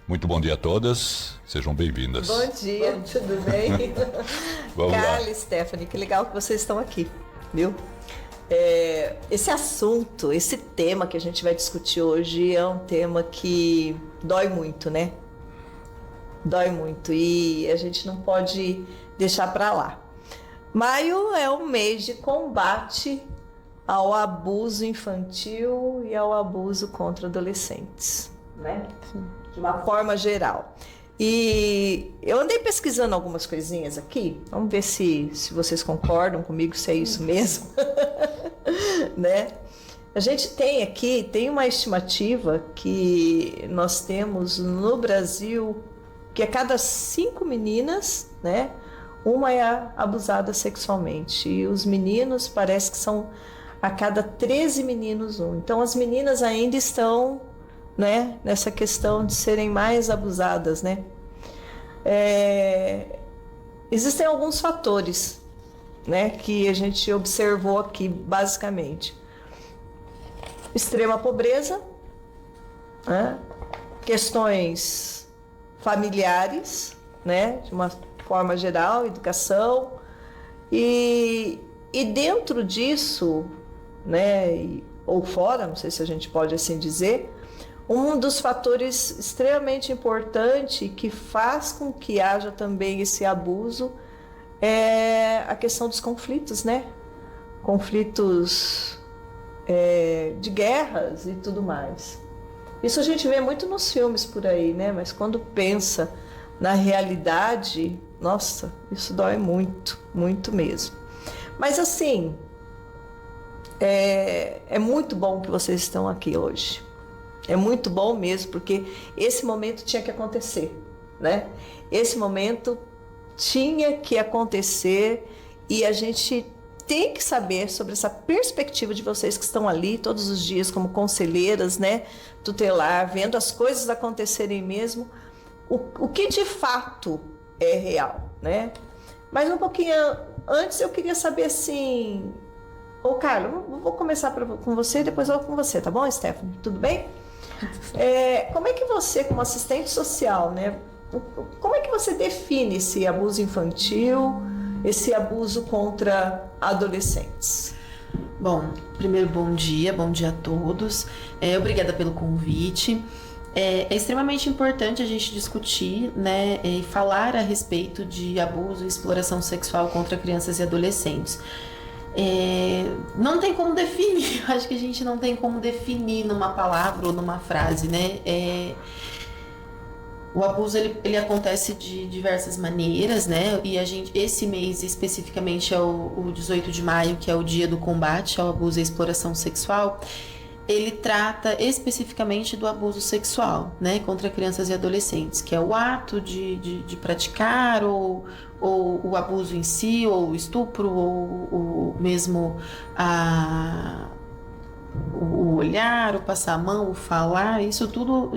Muito bom dia a todas, sejam bem-vindas. Bom dia, tudo bem? Vamos Carla lá. e Stephanie, que legal que vocês estão aqui, viu? Esse assunto, esse tema que a gente vai discutir hoje é um tema que dói muito, né? Dói muito e a gente não pode deixar para lá. Maio é o mês de combate ao abuso infantil e ao abuso contra adolescentes, né? De uma forma geral. E eu andei pesquisando algumas coisinhas aqui, vamos ver se vocês concordam comigo, se é isso mesmo, né? A gente tem uma estimativa que nós temos no Brasil, que a cada 5 meninas, né, uma é abusada sexualmente. E os meninos parece que são a cada 13 meninos um. Então as meninas ainda estão, né, nessa questão de serem mais abusadas, né? Existem alguns fatores, né, que a gente observou aqui basicamente: extrema pobreza, né? Questões familiares, né, de uma forma geral, educação, e dentro disso, né, ou fora, não sei se a gente pode assim dizer, um dos fatores extremamente importante que faz com que haja também esse abuso é a questão dos conflitos, né? Conflitos de guerras e tudo mais. Isso a gente vê muito nos filmes por aí, né? Mas quando pensa na realidade, nossa, isso dói muito, muito mesmo. Mas assim, é muito bom que vocês estão aqui hoje. É muito bom mesmo, porque esse momento tinha que acontecer, né? Esse momento tinha que acontecer e a gente tem que saber sobre essa perspectiva de vocês que estão ali todos os dias como conselheiras, né? Tutelar, vendo as coisas acontecerem mesmo, o que de fato é real, né? Mas um pouquinho antes eu queria saber assim... Ô, Carla, vou começar com você e depois eu vou com você, tá bom, Stephanie? Tudo bem? Como é que você, como assistente social, né? Como é que você define esse abuso infantil, esse abuso contra adolescentes? Bom, primeiro bom dia a todos. Obrigada pelo convite. É extremamente importante a gente discutir, né, e falar a respeito de abuso e exploração sexual contra crianças e adolescentes. Não tem como definir, acho que a gente não tem como definir numa palavra ou numa frase, né? O abuso ele acontece de diversas maneiras, né? E esse mês especificamente é o 18 de maio, que é o dia do combate ao abuso e exploração sexual. Ele trata especificamente do abuso sexual, né, contra crianças e adolescentes, que é o ato de praticar, ou o abuso em si, ou o estupro, ou mesmo o olhar, o passar a mão, o falar, isso tudo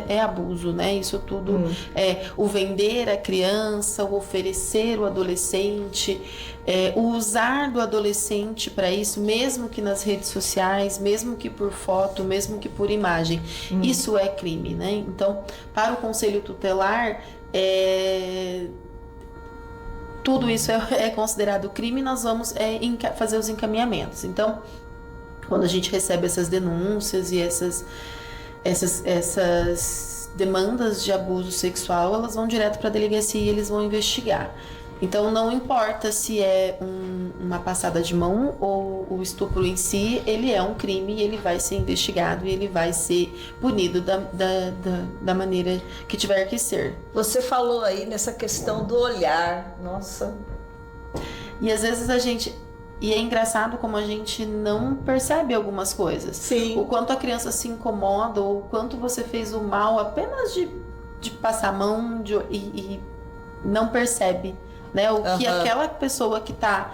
é abuso, né? Isso tudo é o vender a criança, o oferecer o adolescente, o usar do adolescente para isso, mesmo que nas redes sociais, mesmo que por foto, mesmo que por imagem. Isso é crime, né? Então, para o Conselho Tutelar, tudo isso é considerado crime, e nós vamos fazer os encaminhamentos. Então, quando a gente recebe essas denúncias e essas demandas de abuso sexual, elas vão direto para a delegacia e eles vão investigar. Então, não importa se é uma passada de mão ou o estupro em si, ele é um crime e ele vai ser investigado e ele vai ser punido da maneira que tiver que ser. Você falou aí nessa questão do olhar, nossa. E às vezes E é engraçado como a gente não percebe algumas coisas. Sim. O quanto a criança se incomoda, ou o quanto você fez o mal apenas de passar a mão e não percebe, né? O que aquela pessoa que está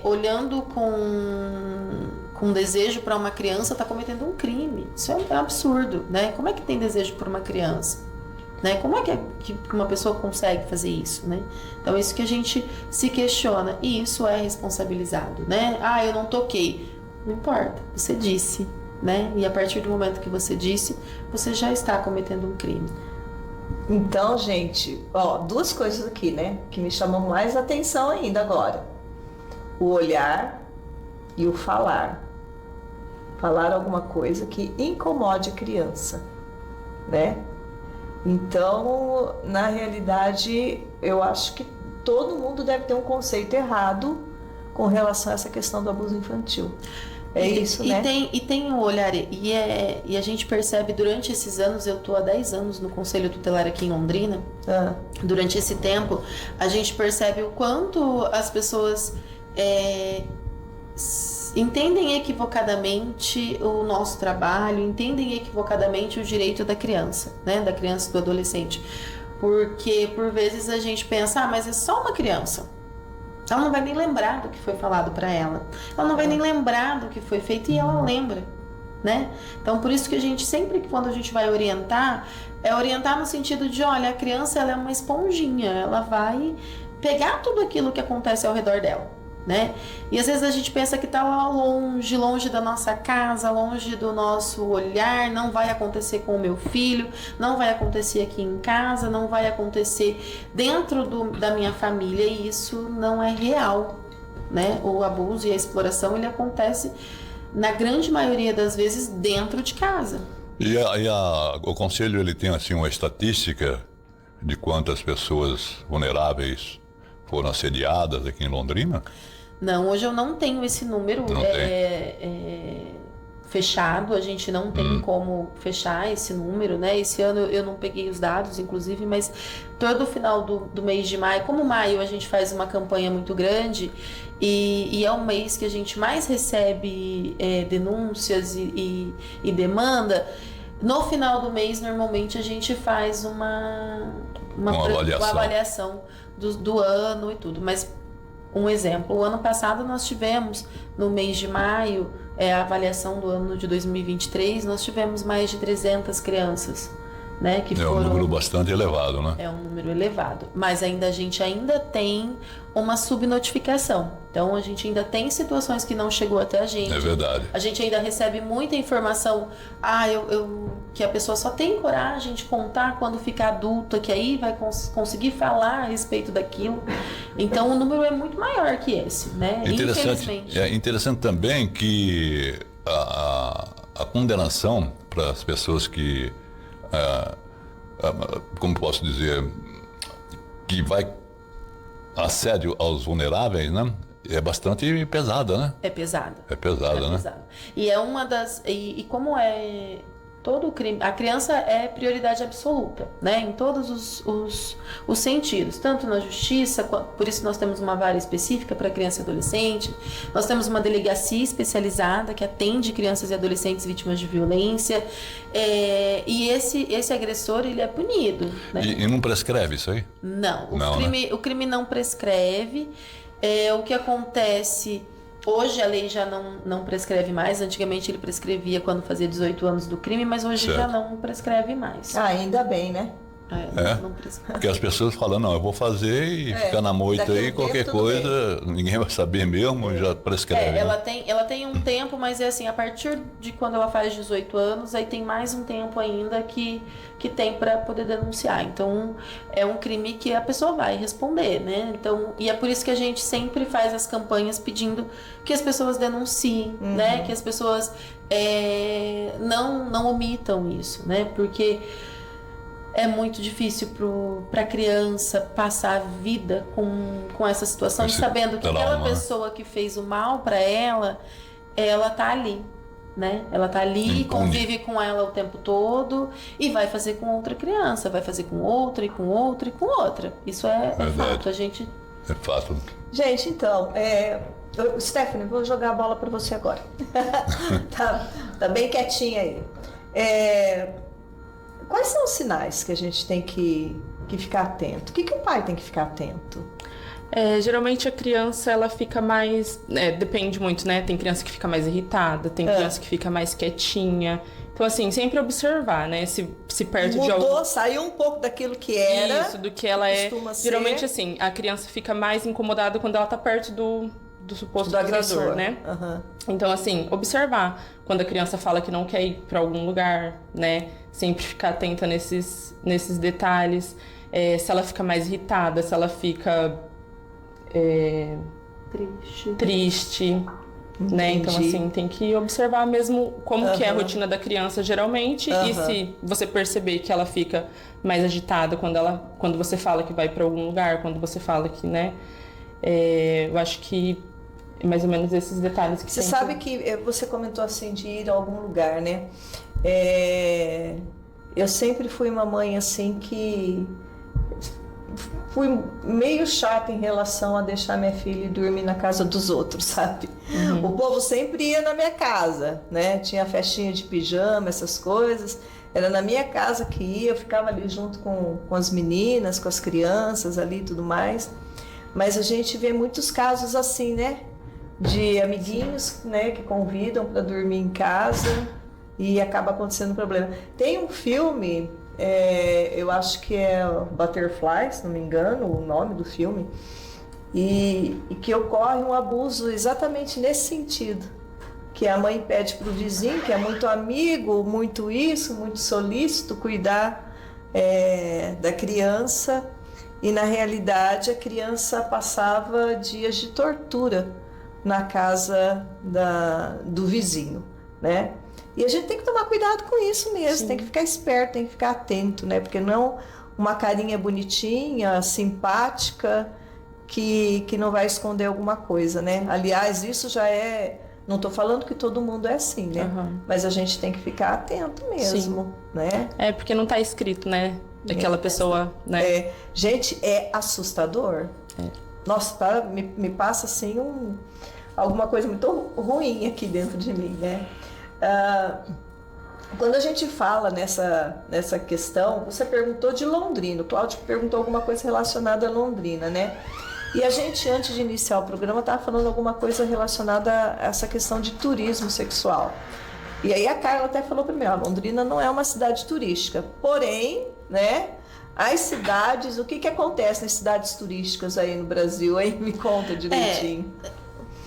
olhando com desejo para uma criança está cometendo um crime. Isso é um absurdo, né? Como é que tem desejo por uma criança? Né? Como é que uma pessoa consegue fazer isso, né? Então, isso que a gente se questiona, e isso é responsabilizado, né? Eu não toquei. Não importa, você disse, né? E a partir do momento que você disse, você já está cometendo um crime. Então, gente, ó, duas coisas aqui, né, que me chamam mais atenção ainda agora. O olhar e o falar. Falar alguma coisa que incomode a criança, né? Então, na realidade, eu acho que todo mundo deve ter um conceito errado com relação a essa questão do abuso infantil. É isso, né? E tem o olhar, e a gente percebe durante esses anos, eu estou há 10 anos no Conselho Tutelar aqui em Londrina, durante esse tempo, a gente percebe o quanto as pessoas entendem equivocadamente o nosso trabalho, entendem equivocadamente o direito da criança, né? Da criança e do adolescente. Porque, por vezes, a gente pensa, mas é só uma criança. Ela não vai nem lembrar do que foi falado para ela. Ela não vai nem lembrar do que foi feito e ela lembra, né? Então, por isso que a gente sempre, quando a gente vai orientar, é orientar no sentido de, olha, a criança ela é uma esponjinha, ela vai pegar tudo aquilo que acontece ao redor dela, né? E às vezes a gente pensa que tá lá longe, longe da nossa casa, longe do nosso olhar, não vai acontecer com o meu filho, não vai acontecer aqui em casa, não vai acontecer dentro da minha família, e isso não é real, né? O abuso e a exploração, ele acontece na grande maioria das vezes dentro de casa. E o Conselho, ele tem assim uma estatística de quantas pessoas vulneráveis foram assediadas aqui em Londrina? Não, hoje eu não tenho esse número fechado, a gente não tem como fechar esse número, né? Esse ano eu não peguei os dados, inclusive, mas todo final do mês de maio, como maio a gente faz uma campanha muito grande e é o mês que a gente mais recebe denúncias e demanda, no final do mês normalmente a gente faz uma avaliação do ano e tudo, mas um exemplo, o ano passado nós tivemos, no mês de maio, a avaliação do ano de 2023, nós tivemos mais de 300 crianças, né? Que foram, um número bastante elevado, né? É um número elevado, mas a gente ainda tem uma subnotificação. Então, a gente ainda tem situações que não chegou até a gente. É verdade. A gente ainda recebe muita informação, que a pessoa só tem coragem de contar quando ficar adulta, que aí vai conseguir falar a respeito daquilo. Então, o número é muito maior que esse, né? Infelizmente. É interessante também que a condenação para as pessoas que, como posso dizer, que vai assédio aos vulneráveis, né? É bastante pesada, né? É pesada. É pesada, né? Pesada. E é uma das... E como é todo o crime... A criança é prioridade absoluta, né? Em todos os sentidos. Tanto na justiça, por isso nós temos uma vara específica para criança e adolescente. Nós temos uma delegacia especializada que atende crianças e adolescentes vítimas de violência. E esse agressor, ele é punido, né? E não prescreve isso aí? Não. Né? O crime não prescreve. O que acontece... Hoje a lei já não prescreve mais. Antigamente ele prescrevia quando fazia 18 anos do crime, mas hoje já não prescreve mais. Ainda bem, né? Não prescreve. Porque as pessoas falam, não, eu vou fazer e ficar na moita aí, qualquer coisa, ninguém vai saber mesmo, já prescreve. Ela tem um tempo, mas é assim, a partir de quando ela faz 18 anos, aí tem mais um tempo ainda que tem para poder denunciar. Então, é um crime que a pessoa vai responder, né? Então, e é por isso que a gente sempre faz as campanhas pedindo que as pessoas denunciem, né? Que as pessoas não omitam isso, né? Porque é muito difícil para a criança passar a vida com essa situação, sabendo que aquela pessoa que fez o mal para ela tá ali, né? Ela tá ali, convive com ela o tempo todo e vai fazer com outra criança, vai fazer com outra e com outra e com outra. Isso é fato, É fato. Gente, então, Stephanie, vou jogar a bola para você agora. tá bem quietinha aí. Quais são os sinais que a gente tem que ficar atento? O que o pai tem que ficar atento? Geralmente a criança, ela fica mais... depende muito, né? Tem criança que fica mais irritada, tem criança que fica mais quietinha. Então, assim, sempre observar, né? Se perto de algo... Saiu um pouco daquilo que era. Isso, do que ela é. Costuma ser. Geralmente, assim, a criança fica mais incomodada quando ela tá perto do suposto Do abusador, agressor, né? Aham. Então, assim, observar quando a criança fala que não quer ir para algum lugar, né? Sempre ficar atenta nesses detalhes. Se ela fica mais irritada, se ela fica triste, né? Então, Entendi. assim, tem que observar mesmo como que é a Aham. rotina da criança geralmente. E Aham. se você perceber que ela fica mais agitada quando você fala que vai para algum lugar, quando você fala que, né? Eu acho que é mais ou menos esses detalhes que Você tem sabe que você comentou assim de ir a algum lugar, né? Eu sempre fui uma mãe assim que fui meio chata em relação a deixar minha filha dormir na casa dos outros, sabe? O povo sempre ia na minha casa, né? Tinha festinha de pijama, essas coisas. Era na minha casa que ia, eu ficava ali junto com as meninas, com as crianças ali e tudo mais. Mas a gente vê muitos casos assim, né? De amiguinhos, né, que convidam para dormir em casa e acaba acontecendo problema. Tem um filme, eu acho que é Butterfly, se não me engano, o nome do filme, e que ocorre um abuso exatamente nesse sentido, que a mãe pede para o vizinho, que é muito amigo, muito isso, muito solícito, cuidar da criança, e na realidade a criança passava dias de tortura na casa do vizinho, né? E a gente tem que tomar cuidado com isso mesmo, Sim. tem que ficar esperto, tem que ficar atento, né? Porque não uma carinha bonitinha, simpática, que não vai esconder alguma coisa, né? Aliás, isso já não estou falando que todo mundo é assim, né? Uhum. Mas a gente tem que ficar atento mesmo, né? porque não tá escrito, né? Daquela pessoa, né? Gente, é assustador. Nossa, me passa assim alguma coisa muito ruim aqui dentro de mim, né? Quando a gente fala nessa questão, você perguntou de Londrina, o Cláudio perguntou alguma coisa relacionada a Londrina, né? E a gente, antes de iniciar o programa, estava falando alguma coisa relacionada a essa questão de turismo sexual. E aí a Carla até falou para mim, Londrina não é uma cidade turística, porém, né? As cidades, o que acontece nas cidades turísticas aí no Brasil, hein? Me conta direitinho.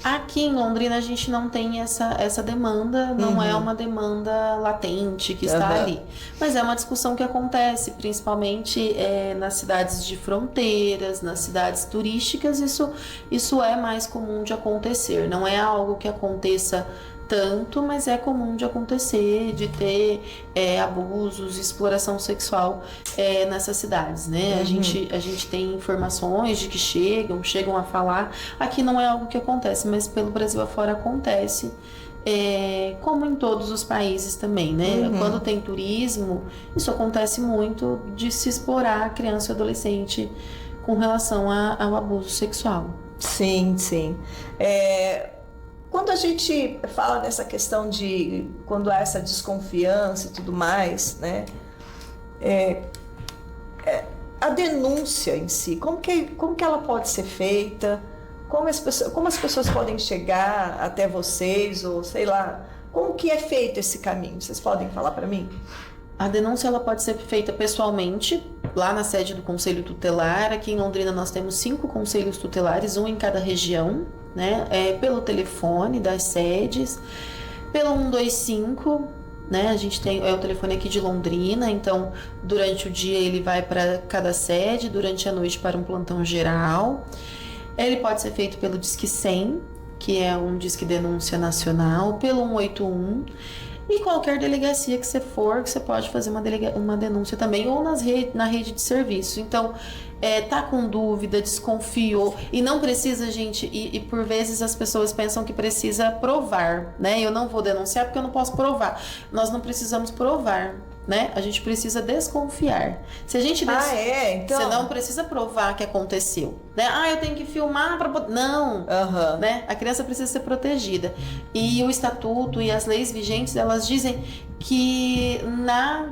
Aqui em Londrina a gente não tem essa demanda, não é uma demanda latente que está ali. Mas é uma discussão que acontece, principalmente nas cidades de fronteiras, nas cidades turísticas, isso é mais comum de acontecer. Não é algo que aconteça tanto, mas é comum de acontecer, de ter abusos, exploração sexual nessas cidades, né? A gente tem informações de que chegam a falar. Aqui não é algo que acontece, mas pelo Brasil afora acontece, como em todos os países também, né? Quando tem turismo, isso acontece muito de se explorar a criança e adolescente com relação ao abuso sexual. Sim, sim. Quando a gente fala nessa questão de quando há essa desconfiança e tudo mais, né? A denúncia em si, como que ela pode ser feita? Como as pessoas podem chegar até vocês, ou sei lá, como que é feito esse caminho? Vocês podem falar para mim? A denúncia ela pode ser feita pessoalmente, lá na sede do Conselho Tutelar. Aqui em Londrina nós temos 5 conselhos tutelares, um em cada região, né? Pelo telefone das sedes, pelo 125, né? A gente tem o telefone aqui de Londrina, então durante o dia ele vai para cada sede, durante a noite para um plantão geral. Ele pode ser feito pelo Disque 100, que é um Disque Denúncia Nacional, pelo 181, e qualquer delegacia que você for, que você pode fazer uma denúncia também, ou na rede de serviço. Então, tá com dúvida, desconfiou, e não precisa, gente, e por vezes as pessoas pensam que precisa provar, né? Eu não vou denunciar porque eu não posso provar. Nós não precisamos provar, né? A gente precisa desconfiar. Se a gente Então... Você não precisa provar que aconteceu, né? Eu tenho que filmar para poder... Não, né? A criança precisa ser protegida. E o estatuto e as leis vigentes, elas dizem que na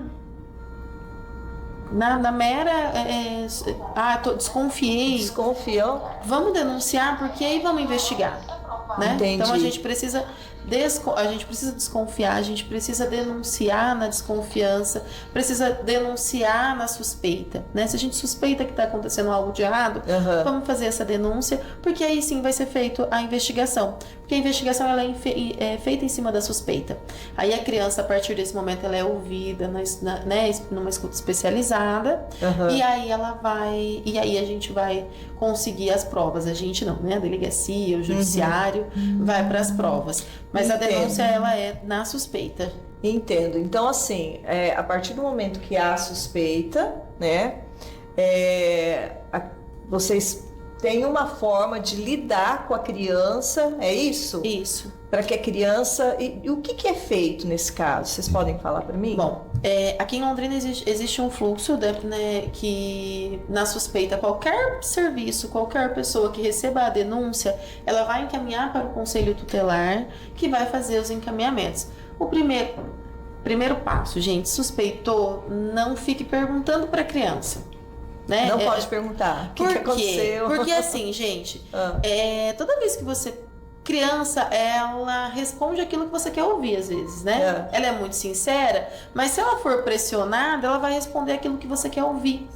mera desconfiei, Desconfiou? vamos denunciar, porque aí vamos investigar, né? Entendi. Então a gente precisa a gente precisa desconfiar, a gente precisa denunciar na desconfiança, precisa denunciar na suspeita, né? Se a gente suspeita que está acontecendo algo de errado, vamos fazer essa denúncia, porque aí sim vai ser feita a investigação. Porque a investigação ela é feita em cima da suspeita. Aí a criança, a partir desse momento, ela é ouvida numa escuta especializada, e aí e aí a gente vai conseguir as provas. A gente não, né? A delegacia, o judiciário vai para as provas. Mas a denúncia, ela é na suspeita. Entendo. Então, assim, a partir do momento que há suspeita, né? Vocês têm uma forma de lidar com a criança, é isso? Isso. Para que a criança... E o que é feito nesse caso? Vocês podem falar para mim? Bom, aqui em Londrina existe um fluxo, né, que na suspeita, qualquer serviço, qualquer pessoa que receba a denúncia, ela vai encaminhar para o Conselho Tutelar, que vai fazer os encaminhamentos. O primeiro passo, gente, suspeitou, não fique perguntando para a criança. Né? Não pode perguntar. O que aconteceu? Porque assim, gente, toda vez que criança, ela responde aquilo que você quer ouvir, às vezes, né? Ela é muito sincera, mas se ela for pressionada, ela vai responder aquilo que você quer ouvir.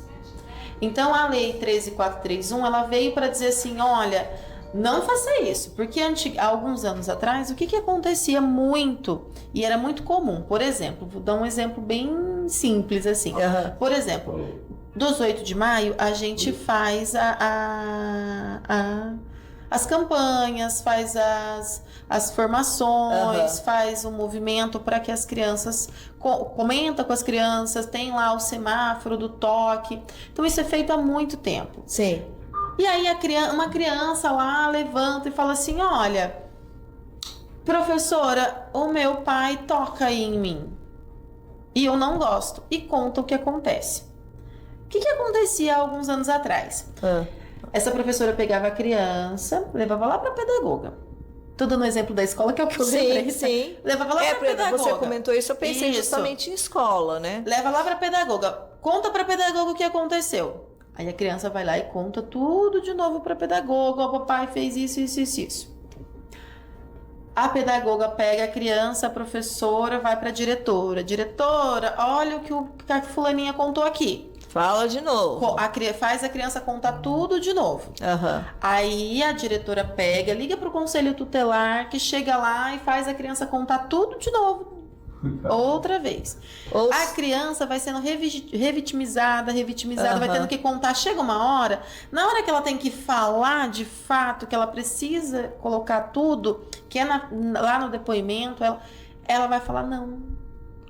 Então, a Lei 13.431, ela veio para dizer assim, olha, não faça isso, porque há alguns anos atrás, o que acontecia muito, e era muito comum, por exemplo, vou dar um exemplo bem simples assim, por exemplo, dos 8 de maio, a gente faz as campanhas, faz as formações, faz um movimento para que as crianças comenta com as crianças, tem lá o semáforo do toque. Então isso é feito há muito tempo. Sim. E aí uma criança lá levanta e fala assim, olha, professora, o meu pai toca aí em mim e eu não gosto, e conta o que acontece. O que acontecia há alguns anos atrás? Essa professora pegava a criança, levava lá para a pedagoga. Tô dando um exemplo da escola, que é o que eu lembrei. Sim. Levava lá para a pedagoga. Você comentou isso, eu pensei justamente em escola, né? Leva lá para a pedagoga. Conta para a pedagoga o que aconteceu. Aí a criança vai lá e conta tudo de novo para a pedagoga. O papai fez isso. A pedagoga pega a criança, a professora vai para a diretora. Diretora, olha o que a fulaninha contou aqui. Fala de novo. Faz a criança contar tudo de novo. Aí a diretora pega, liga para o Conselho Tutelar, que chega lá e faz a criança contar tudo de novo. Outra vez. A criança vai sendo revitimizada, vai tendo que contar. Chega uma hora, na hora que ela tem que falar de fato, que ela precisa colocar tudo, que é lá no depoimento, ela vai falar não.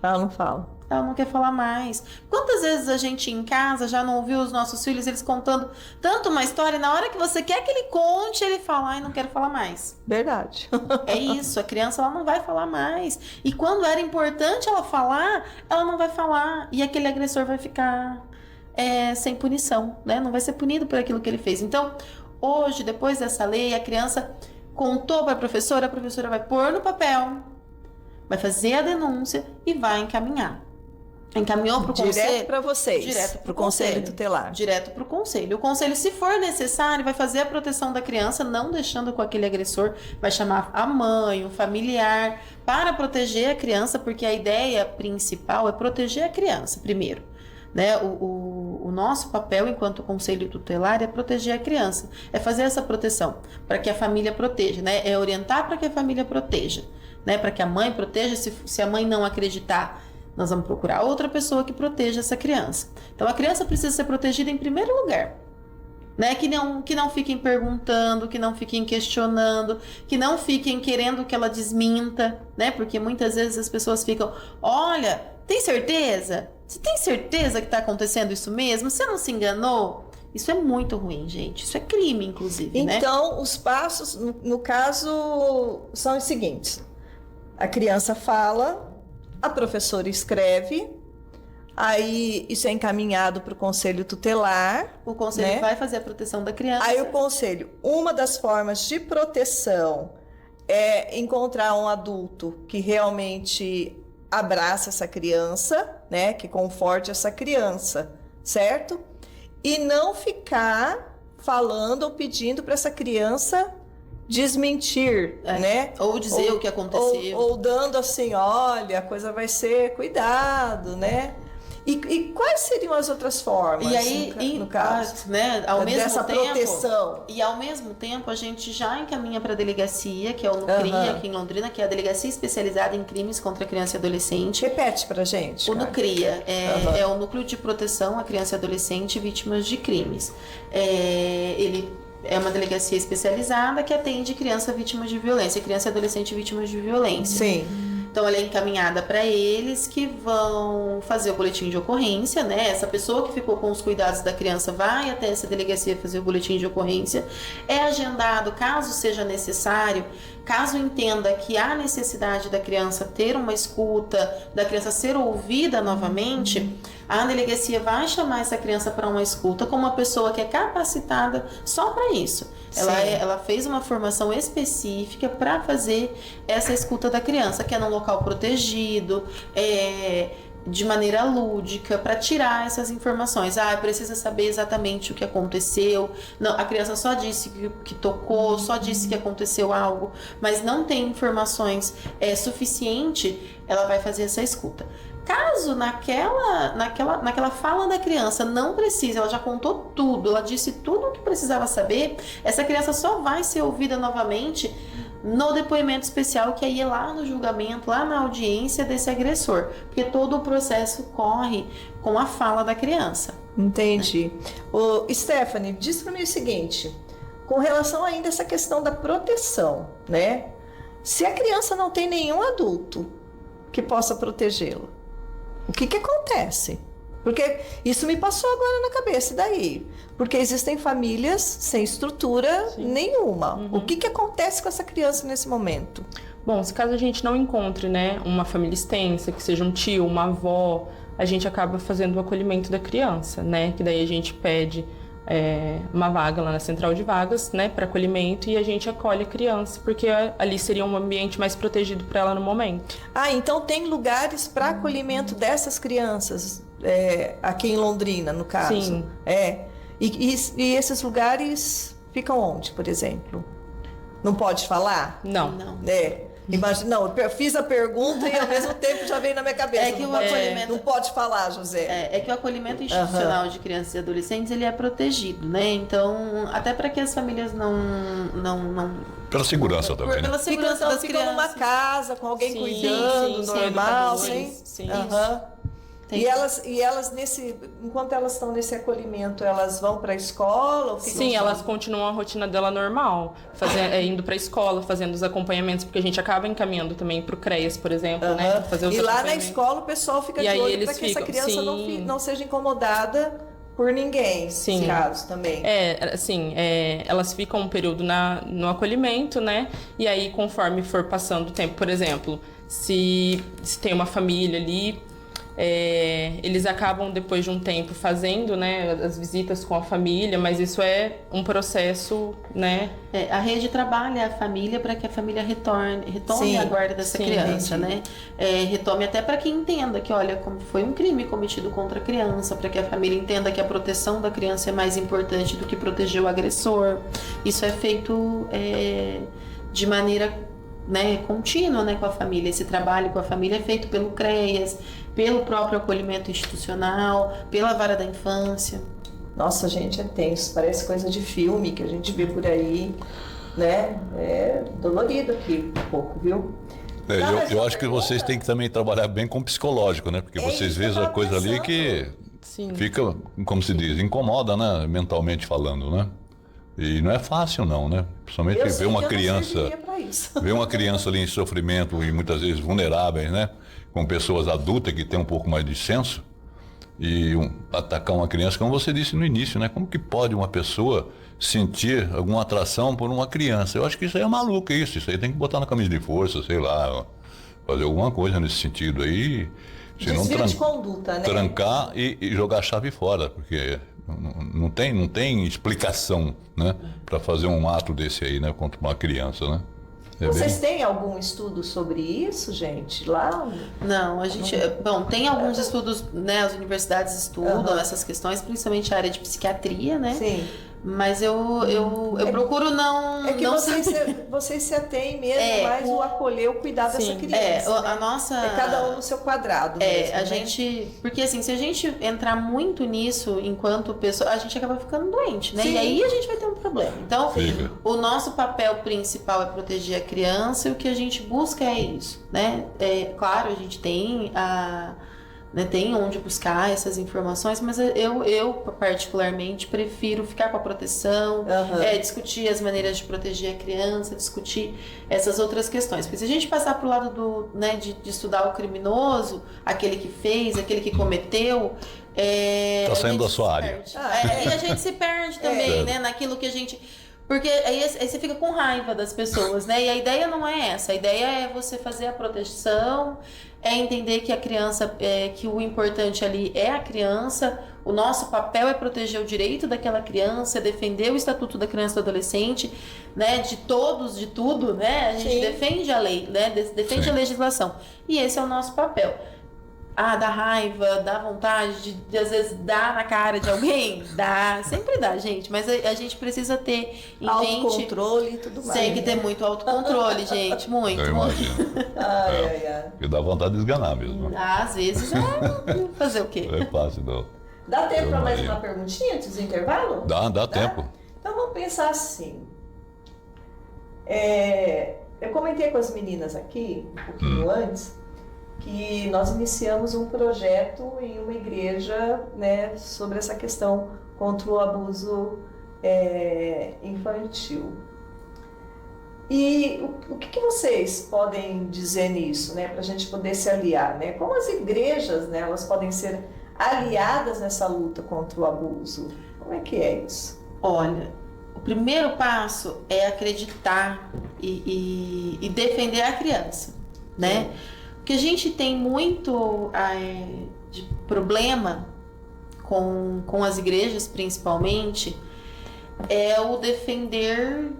Ela não fala. Ela não quer falar mais. Quantas vezes a gente em casa já não ouviu os nossos filhos, eles contando tanto uma história, e na hora que você quer que ele conte, ele fala, ai, não quero falar mais. Verdade. É isso, a criança ela não vai falar mais. E quando era importante ela falar, ela não vai falar. E aquele agressor vai ficar sem punição, né? Não vai ser punido por aquilo que ele fez. Então, hoje, depois dessa lei, a criança contou para a professora vai pôr no papel, vai fazer a denúncia e vai encaminhar. Encaminhou para o conselho. Direto para vocês. Direto para o conselho tutelar. Direto para o conselho. O conselho, se for necessário, vai fazer a proteção da criança, não deixando com aquele agressor, vai chamar a mãe, o familiar, para proteger a criança, porque a ideia principal é proteger a criança, primeiro. Né? O nosso papel enquanto conselho tutelar é proteger a criança, é fazer essa proteção, para que a família proteja, né? É orientar para que a família proteja, né? Para que a mãe proteja, se a mãe não acreditar, nós vamos procurar outra pessoa que proteja essa criança. Então a criança precisa ser protegida em primeiro lugar, né? Que não fiquem perguntando, que não fiquem questionando, que não fiquem querendo que ela desminta, né? Porque muitas vezes as pessoas ficam, olha, tem certeza? Você tem certeza que está acontecendo isso mesmo? Você não se enganou? Isso é muito ruim, gente. Isso é crime, inclusive, né? Então, os passos, no caso, são os seguintes. A criança fala, a professora escreve, aí isso é encaminhado para o conselho tutelar. O conselho, né, vai fazer a proteção da criança. Aí o conselho, uma das formas de proteção é encontrar um adulto que realmente abraça essa criança, né, que conforte essa criança, certo? E não ficar falando ou pedindo para essa criança desmentir, né? Ou dizer o que aconteceu. Ou dando assim, olha, a coisa vai ser cuidado, né? E quais seriam as outras formas, e aí, no caso, né, ao mesmo dessa tempo, proteção? E ao mesmo tempo a gente já encaminha para a delegacia, que é o NUCRIA aqui em Londrina, que é a Delegacia Especializada em Crimes contra Criança e Adolescente. Repete pra gente. O NUCRIA é o Núcleo de Proteção à Criança e Adolescente Vítimas de Crimes. Ele é uma delegacia especializada que atende criança vítima de violência, criança e adolescente vítimas de violência. Sim. Então, ela é encaminhada para eles que vão fazer o boletim de ocorrência, né? Essa pessoa que ficou com os cuidados da criança vai até essa delegacia fazer o boletim de ocorrência. É agendado, caso seja necessário, caso entenda que há necessidade da criança ter uma escuta, da criança ser ouvida novamente, a delegacia vai chamar essa criança para uma escuta com uma pessoa que é capacitada só para isso. Ela fez uma formação específica para fazer essa escuta da criança, que é num local protegido, de maneira lúdica, para tirar essas informações. Precisa saber exatamente o que aconteceu. Não, a criança só disse que tocou, só disse que aconteceu algo, mas não tem informações suficiente, ela vai fazer essa escuta. Caso naquela fala da criança não precise, ela já contou tudo, ela disse tudo o que precisava saber, essa criança só vai ser ouvida novamente no depoimento especial, que aí é lá no julgamento, lá na audiência desse agressor, porque todo o processo corre com a fala da criança. Entendi. Stephanie, diz para mim o seguinte, com relação ainda a essa questão da proteção, né? Se a criança não tem nenhum adulto que possa protegê-la, o que acontece? Porque isso me passou agora na cabeça, e daí? Porque existem famílias sem estrutura nenhuma. O que acontece com essa criança nesse momento? Bom, se caso a gente não encontre, né, uma família extensa, que seja um tio, uma avó, a gente acaba fazendo o acolhimento da criança, né? Que daí a gente pede uma vaga lá na central de vagas, né, para acolhimento, e a gente acolhe a criança, porque ali seria um ambiente mais protegido para ela no momento. Então tem lugares para acolhimento dessas crianças aqui em Londrina, no caso? Sim. E esses lugares ficam onde, por exemplo? Não pode falar? Não. Imagina, não, eu fiz a pergunta e ao mesmo tempo já veio na minha cabeça. Que o acolhimento... Não pode falar, José. Que o acolhimento institucional de crianças e adolescentes, ele é protegido, né? Então, até para que as famílias não... Pela segurança também, né? Pela segurança das crianças. Ficam numa casa com alguém cuidando, sim, normal, sim. sim. E elas enquanto elas estão nesse acolhimento, elas vão para a escola? Sim, elas continuam a rotina dela normal, indo para a escola, fazendo os acompanhamentos, porque a gente acaba encaminhando também para o CREAS, por exemplo, né? Fazer os e lá na escola o pessoal fica de olho para que essa criança não seja incomodada por ninguém, nesse caso também. Elas ficam um período no acolhimento, né? E aí, conforme for passando o tempo, por exemplo, se tem uma família ali, eles acabam depois de um tempo fazendo, né, as visitas com a família, mas isso é um processo, né? A rede trabalha a família para que a família retome a guarda dessa criança, né? Retome até para que entenda que, olha, como foi um crime cometido contra a criança, para que a família entenda que a proteção da criança é mais importante do que proteger o agressor. Isso é feito de maneira, né, contínua, né, com a família. Esse trabalho com a família é feito pelo CREAS, pelo próprio acolhimento institucional, pela vara da infância. Nossa, gente, é tenso. Parece coisa de filme que a gente vê por aí, né? É dolorido aqui um pouco, viu? Eu acho que vocês têm que também trabalhar bem com o psicológico, né? Porque vocês veem a coisa ali que fica, como se diz, incomoda, né? Mentalmente falando, né? E não é fácil não, né? Principalmente ver uma criança, ver uma criança ali em sofrimento e muitas vezes vulneráveis, né? Com pessoas adultas que têm um pouco mais de senso, e atacar uma criança, como você disse no início, né? Como que pode uma pessoa sentir alguma atração por uma criança? Eu acho que isso aí é maluco, isso aí tem que botar na camisa de força, sei lá, fazer alguma coisa nesse sentido aí, senão de conduta, né? Trancar e jogar a chave fora, porque não tem explicação, né, para fazer um ato desse aí, né, contra uma criança, né? Vocês têm algum estudo sobre isso, gente? Lá? Não, a gente... Bom, tem alguns estudos, né? As universidades estudam essas questões, principalmente a área de psiquiatria, né? Sim. Mas eu procuro não... É que não vocês se atêm mesmo mais o acolher, o cuidar dessa criança. A nossa... cada um no seu quadrado mesmo, a gente... Porque assim, se a gente entrar muito nisso enquanto pessoa, a gente acaba ficando doente, né? Sim. E aí a gente vai ter um problema. Então, Fica. o nosso papel principal é proteger a criança e o que a gente busca é isso, né? Claro, a gente tem tem onde buscar essas informações, mas eu particularmente prefiro ficar com a proteção, discutir as maneiras de proteger a criança, discutir essas outras questões. Porque se a gente passar para o lado de estudar o criminoso, aquele que fez, aquele que cometeu, tá saindo da sua área. E a gente se perde também, né, naquilo que a gente... Porque aí você fica com raiva das pessoas, né? E a ideia não é essa. A ideia é você fazer a proteção, é entender que a criança, que o importante ali é a criança. O nosso papel é proteger o direito daquela criança, é defender o Estatuto da Criança e do Adolescente, né? De todos, de tudo, né? A gente defende a lei, né? Defende a legislação. E esse é o nosso papel. Dá raiva, dá vontade de às vezes dar na cara de alguém? Dá, sempre dá, gente. Mas a gente precisa ter em mente... autocontrole e tudo mais. Tem que ter muito autocontrole, gente. Muito. Eu imagino. E dá vontade de esganar mesmo. Às vezes fazer o quê? Não é fácil, não. Dá tempo para mais uma perguntinha antes do intervalo? Dá tempo. Então vamos pensar assim. Eu comentei com as meninas aqui, um pouquinho antes, que nós iniciamos um projeto em uma igreja, né, sobre essa questão contra o abuso infantil. E o que vocês podem dizer nisso, né, para a gente poder se aliar, né? Como as igrejas, né, elas podem ser aliadas nessa luta contra o abuso? Como é que é isso? Olha, o primeiro passo é acreditar e defender a criança, né? Porque a gente tem muito de problema com as igrejas, principalmente, é o defender...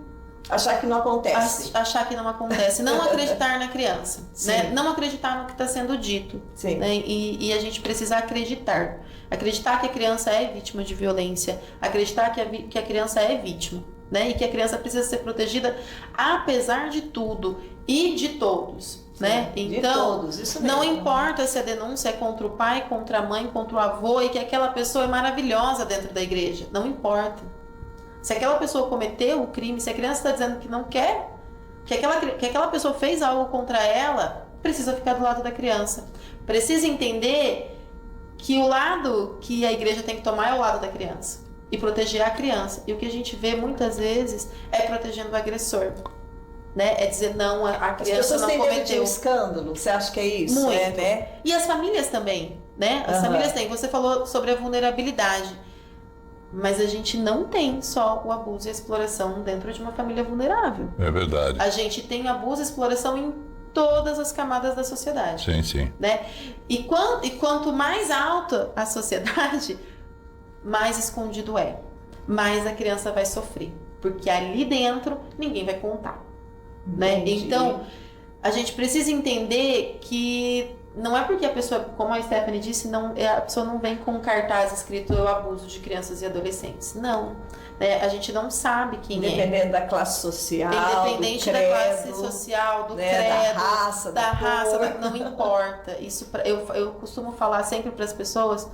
Achar que não acontece. Achar que não acontece. Não acreditar na criança, né? Não acreditar no que está sendo dito. Sim. Né? E a gente precisa acreditar. Acreditar que a criança é vítima de violência. Acreditar que a criança é vítima. Né? E que a criança precisa ser protegida apesar de tudo e de todos. Né? Então, todos, isso mesmo. Não importa se a denúncia é contra o pai, contra a mãe, contra o avô e que aquela pessoa é maravilhosa dentro da igreja. Não importa. Se aquela pessoa cometeu o crime, se a criança está dizendo que não quer, que aquela pessoa fez algo contra ela, precisa ficar do lado da criança. Precisa entender que o lado que a igreja tem que tomar é o lado da criança. E proteger a criança. E o que a gente vê muitas vezes é protegendo o agressor. Né? É dizer, não, a criança não cometeu. As pessoas têm medo de um escândalo, você acha que é isso? Muito. Né? E as famílias também, né? As famílias têm. Você falou sobre a vulnerabilidade. Mas a gente não tem só o abuso e a exploração dentro de uma família vulnerável. É verdade. A gente tem abuso e exploração em todas as camadas da sociedade. Sim. Né? E quanto mais alta a sociedade, mais escondido é. Mais a criança vai sofrer. Porque ali dentro ninguém vai contar. Né? Então, a gente precisa entender que não é porque a pessoa, como a Stephanie disse, a pessoa não vem com um cartaz escrito eu abuso de crianças e adolescentes. Não. Né? A gente não sabe quem Independente da classe social, independente do credo, da classe social, do né? credo, da raça, não importa. Isso, eu costumo falar sempre para as pessoas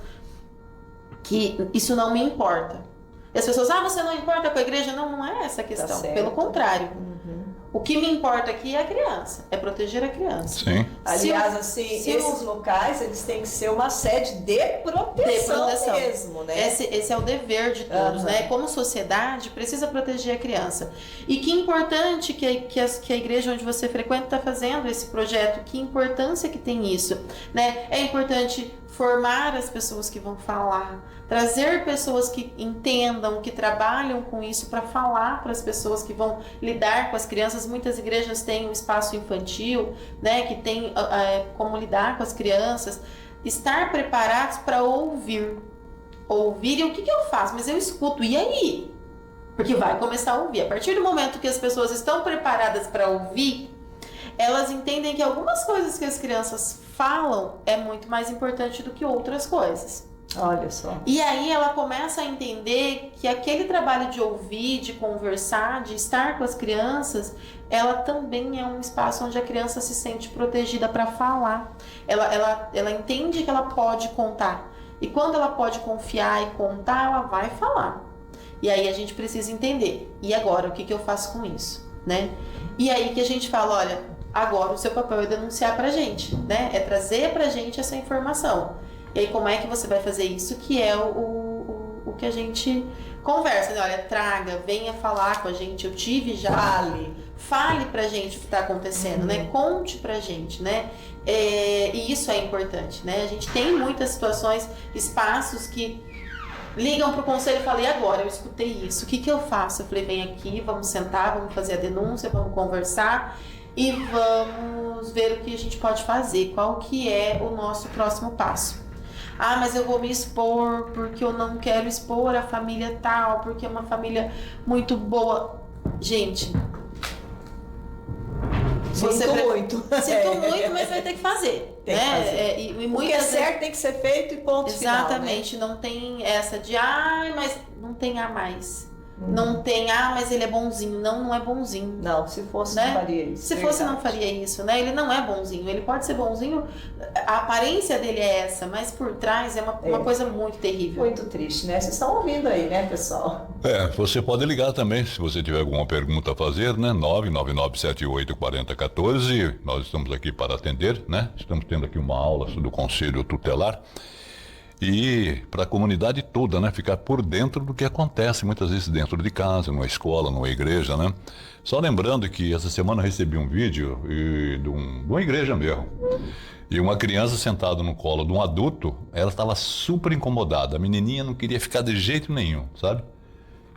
que isso não me importa. E as pessoas, você não importa com a igreja? Não é essa a questão. Tá Pelo contrário. O que me importa aqui é a criança, é proteger a criança. Sim. Aliás, esses locais, eles têm que ser uma sede de proteção mesmo, né? Esse é o dever de todos, né? Como sociedade, precisa proteger a criança. E que importante que a igreja onde você frequenta está fazendo esse projeto, que importância que tem isso, né? É importante formar as pessoas que vão falar, trazer pessoas que entendam, que trabalham com isso para falar para as pessoas que vão lidar com as crianças. Muitas igrejas têm um espaço infantil, né, que tem como lidar com as crianças. Estar preparados para ouvir. Ouvir, e o que eu faço? Mas eu escuto, e aí? Porque vai começar a ouvir. A partir do momento que as pessoas estão preparadas para ouvir, elas entendem que algumas coisas que as crianças falam é muito mais importante do que outras coisas. Olha só. E aí ela começa a entender que aquele trabalho de ouvir, de conversar, de estar com as crianças, ela também é um espaço onde a criança se sente protegida para falar. Ela entende que ela pode contar. E quando ela pode confiar e contar, ela vai falar. E aí a gente precisa entender. E agora, o que eu faço com isso? Né? E aí que a gente fala, olha, agora o seu papel é denunciar pra gente, né? É trazer pra gente essa informação. E aí como é que você vai fazer isso? Que é o que a gente conversa, né? Olha, traga, venha falar com a gente, eu tive já. Fale pra gente o que tá acontecendo, né? Conte pra gente, né? E isso é importante, né? A gente tem muitas situações, espaços que ligam pro conselho e falam, e agora? Eu escutei isso, o que eu faço? Eu falei, vem aqui, vamos sentar, vamos fazer a denúncia, vamos conversar e vamos ver o que a gente pode fazer, qual que é o nosso próximo passo. Ah, mas eu vou me expor porque eu não quero expor a família tal, porque é uma família muito boa. Gente, Sinto muito, mas vai ter que fazer. Tem que fazer. E o que é certo tem que ser feito e ponto exatamente, final, né? Não tem essa de, mas não tem a mais. Não tem, mas ele é bonzinho. Não é bonzinho. Não, se fosse, né? não faria isso. Se fosse, não faria isso, né? Ele não é bonzinho. Ele pode ser bonzinho, a aparência dele é essa, mas por trás é uma coisa muito terrível. Muito triste, né? Vocês estão ouvindo aí, né, pessoal? Você pode ligar também, se você tiver alguma pergunta a fazer, né? 999784014. Nós estamos aqui para atender, né? Estamos tendo aqui uma aula do Conselho Tutelar. E para a comunidade toda, né? Ficar por dentro do que acontece, muitas vezes dentro de casa, numa escola, numa igreja, né? Só lembrando que essa semana eu recebi um vídeo de uma igreja mesmo. E uma criança sentada no colo de um adulto, ela estava super incomodada. A menininha não queria ficar de jeito nenhum, sabe?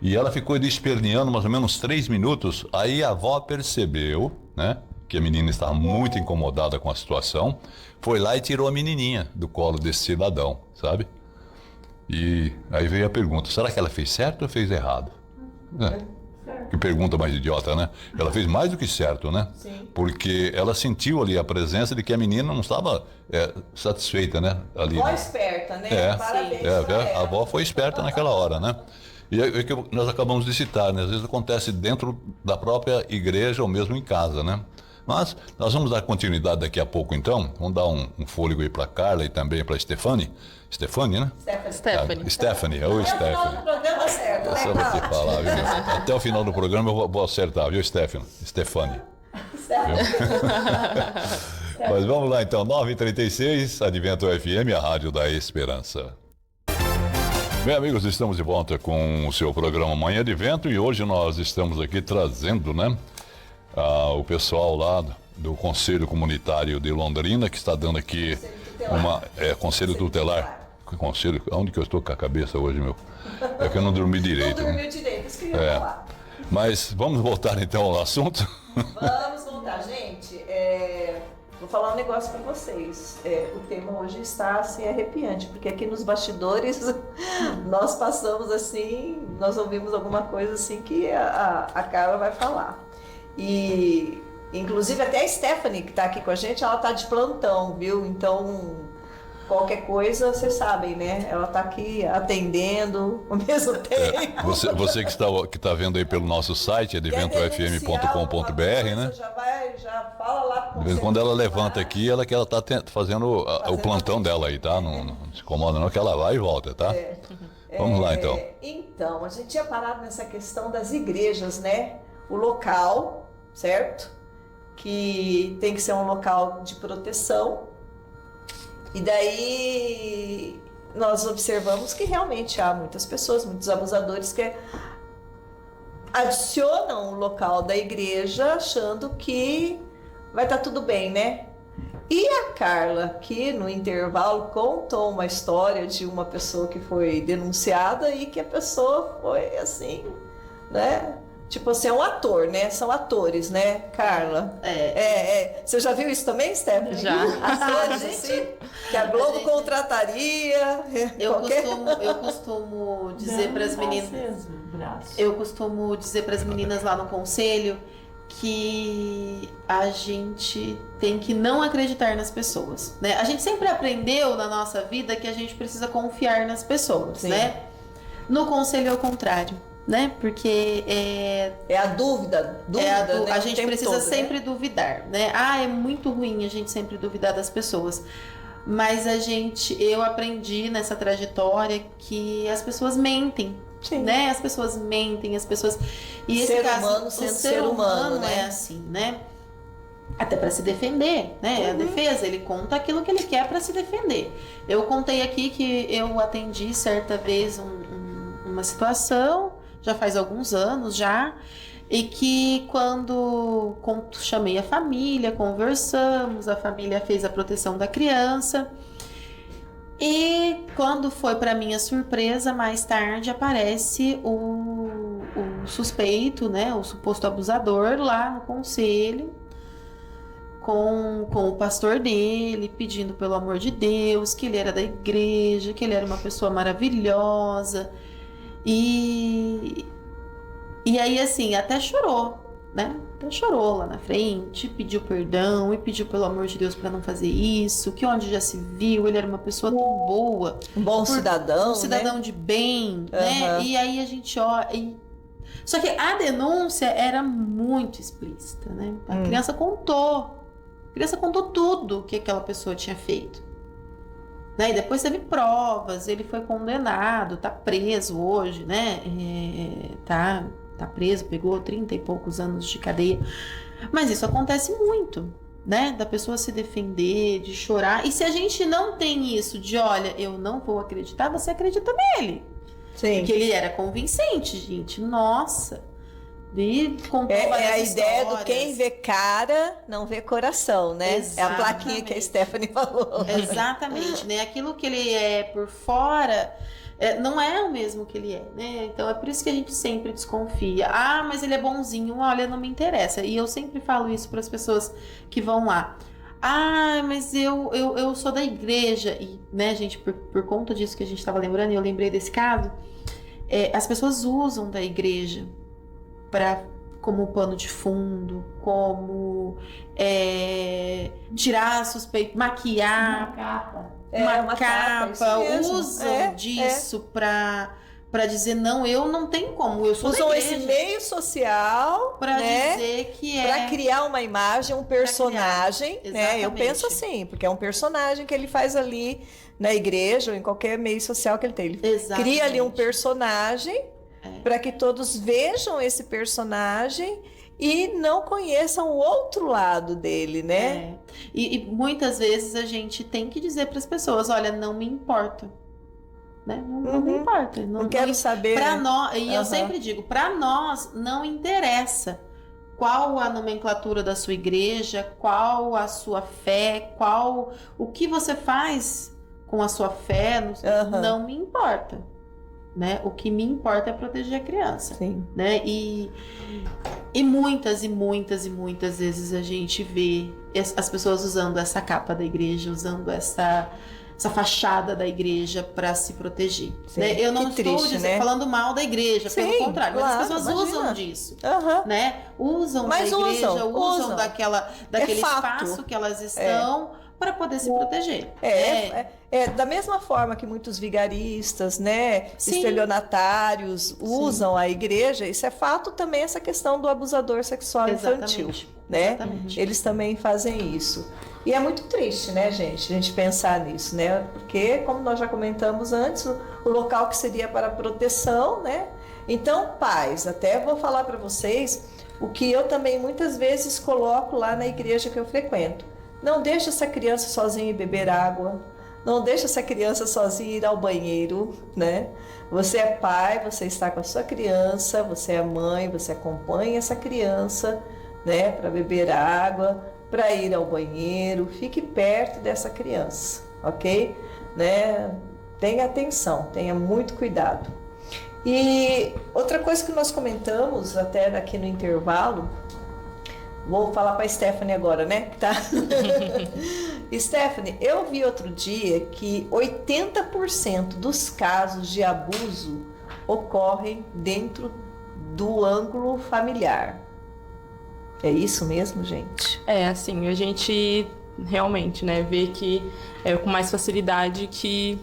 E ela ficou esperneando mais ou menos 3 minutos. Aí a avó percebeu, né? Que a menina estava muito incomodada com a situação, foi lá e tirou a menininha do colo desse cidadão, sabe? E aí veio a pergunta, será que ela fez certo ou fez errado? Que pergunta mais idiota, né? Ela fez mais do que certo, né? Sim. Porque ela sentiu ali a presença de que a menina não estava satisfeita, né? Ali, Avó esperta, né? Parabéns. A avó foi esperta naquela hora, né? E é que nós acabamos de citar, né? Às vezes acontece dentro da própria igreja ou mesmo em casa, né? Mas nós vamos dar continuidade daqui a pouco, então. Vamos dar um fôlego aí para Carla e também para Stephanie. Stephanie, né? Stephanie. Oi, Stephanie. O programa certo, né, Só você falar, viu? Até o final do programa eu vou acertar, viu, Stephanie? Mas vamos lá, então. 9h36, Advento FM, a Rádio da Esperança. Bem, amigos, estamos de volta com o seu programa Manhã de Vento e hoje nós estamos aqui trazendo, né? O pessoal lá do Conselho Comunitário de Londrina, que está dando aqui Conselho Tutelar. Conselho, onde que eu estou com a cabeça hoje, meu? É que eu não dormi direito. Não dormiu direito, isso que eu ia falar. Mas vamos voltar então ao assunto? Vamos voltar, gente. Vou falar um negócio para vocês. O tema hoje está assim arrepiante, porque aqui nos bastidores nós passamos assim, nós ouvimos alguma coisa assim que a Carla vai falar. E inclusive até a Stephanie, que está aqui com a gente, ela está de plantão, viu? Então, qualquer coisa, vocês sabem, né? Ela está aqui atendendo ao mesmo tempo. Você que está vendo aí pelo nosso site, adventofm.com.br, né? Já fala lá com de vez em quando ela levanta aqui, ela está fazendo o plantão dela aí, tá? Não se incomoda não, que ela vai e volta, tá? Vamos lá, então. Então, a gente tinha parado nessa questão das igrejas, né? O local, certo? Que tem que ser um local de proteção. E daí nós observamos que realmente há muitas pessoas, muitos abusadores que adicionam o local da igreja achando que vai estar tudo bem, né? E a Carla, que no intervalo contou uma história de uma pessoa que foi denunciada e que a pessoa foi assim, né? Tipo assim, é um ator, né? São atores, né, Carla? Você já viu isso também, Stephanie? Já. Atores, assim, que a Globo contrataria. Eu costumo dizer para as meninas. Eu costumo dizer para as meninas lá no conselho que a gente tem que não acreditar nas pessoas, né? A gente sempre aprendeu na nossa vida que a gente precisa confiar nas pessoas, né? No conselho é o contrário, né? Porque é a dúvida, né? A gente precisa todo, sempre duvidar, né? É muito ruim a gente sempre duvidar das pessoas. Mas eu aprendi nessa trajetória que as pessoas mentem. Sim. Né? As pessoas mentem, as pessoas... E esse caso, humano sendo ser humano, né? É assim, né? Até para se defender, né? A defesa, ele conta aquilo que ele quer para se defender. Eu contei aqui que eu atendi certa vez uma situação, já faz alguns anos já, e que quando chamei a família, conversamos, a família fez a proteção da criança. E quando foi para minha surpresa, mais tarde aparece o suspeito, né, o suposto abusador lá no conselho, com o pastor dele, pedindo pelo amor de Deus, que ele era da igreja, que ele era uma pessoa maravilhosa. E aí, assim, até chorou, né? Até chorou lá na frente, pediu perdão e pediu pelo amor de Deus para não fazer isso, que onde já se viu, ele era uma pessoa tão boa. Um bom cidadão, um cidadão, né? De bem, né? E aí a gente olha... Só que a denúncia era muito explícita, né? A criança contou tudo o que aquela pessoa tinha feito. Né? E depois teve provas, ele foi condenado, tá preso hoje, né? Tá preso, pegou 30 e poucos anos de cadeia. Mas isso acontece muito, né? Da pessoa se defender, de chorar. E se a gente não tem isso de, olha, eu não vou acreditar, você acredita nele. Sim. Porque ele era convincente, gente. Nossa. E contou a ideia do quem vê cara, não vê coração, né? Exatamente. É a plaquinha que a Stephanie falou. Exatamente, né? Aquilo que ele é por fora... não é o mesmo que ele é, né? Então é por isso que a gente sempre desconfia. Mas ele é bonzinho, olha, não me interessa. E eu sempre falo isso para as pessoas que vão lá. Mas eu sou da igreja. E, né, gente, por conta disso que a gente estava lembrando, eu lembrei desse caso, as pessoas usam da igreja como pano de fundo, como tirar suspeito, maquiar. Uma capa, usam disso para dizer, não, eu não tenho como, eu sou usam esse meio social para dizer que para criar uma imagem, um personagem, né? Eu penso assim, porque é um personagem que ele faz ali na igreja ou em qualquer meio social que ele tem. Ele cria ali um personagem para que todos vejam esse personagem e não conheçam o outro lado dele, né? E muitas vezes a gente tem que dizer para as pessoas, olha, não me importa, né? Não me importa. Não quero saber. Para nós, e eu sempre digo, para nós não interessa qual a nomenclatura da sua igreja, qual a sua fé, o que você faz com a sua fé, não me importa. Né? O que me importa é proteger a criança. Sim. Né? E muitas vezes a gente vê as pessoas usando essa capa da igreja, usando essa fachada da igreja para se proteger. Né? Eu não estou falando mal da igreja, pelo contrário, mas as pessoas usam disso. Né? Usam da igreja, usam daquele espaço que elas estão para poder se proteger. Da mesma forma que muitos vigaristas, né, estelionatários usam a igreja, isso é fato também, essa questão do abusador sexual infantil, né? Exatamente. Eles também fazem isso. E é muito triste, né, gente, a gente pensar nisso, né? Porque, como nós já comentamos antes, o local que seria para proteção, né? Então, pais, até vou falar para vocês o que eu também muitas vezes coloco lá na igreja que eu frequento. Não deixe essa criança sozinha ir beber água. Não deixe essa criança sozinha ir ao banheiro, né? Você é pai, você está com a sua criança, você é mãe, você acompanha essa criança, né? Para beber água, para ir ao banheiro. Fique perto dessa criança, ok? Né? Tenha atenção, tenha muito cuidado. E outra coisa que nós comentamos até aqui no intervalo, vou falar para a Stephanie agora, né? Tá? Stephanie, eu vi outro dia que 80% dos casos de abuso ocorrem dentro do ângulo familiar. É isso mesmo, gente? É, assim, a gente realmente, né, vê que é com mais facilidade que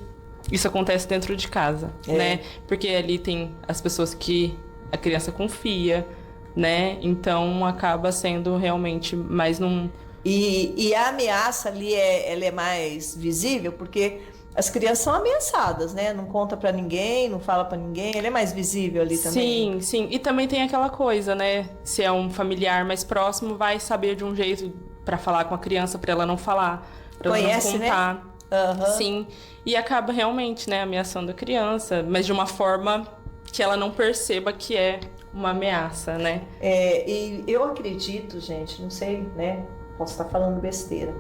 isso acontece dentro de casa, né? Porque ali tem as pessoas que a criança confia, né? Então acaba sendo realmente mais num... E a ameaça ali, ela é mais visível, porque as crianças são ameaçadas, né? Não conta pra ninguém, não fala pra ninguém. Ela é mais visível ali também. Sim, sim. E também tem aquela coisa, né? Se é um familiar mais próximo, vai saber de um jeito pra falar com a criança, pra ela não falar, pra Conhece, ela não contar. Né? Uhum. Sim. E acaba realmente, né, ameaçando a criança, mas de uma forma que ela não perceba que é uma ameaça, né? E eu acredito, gente, não sei, né? Posso estar falando besteira,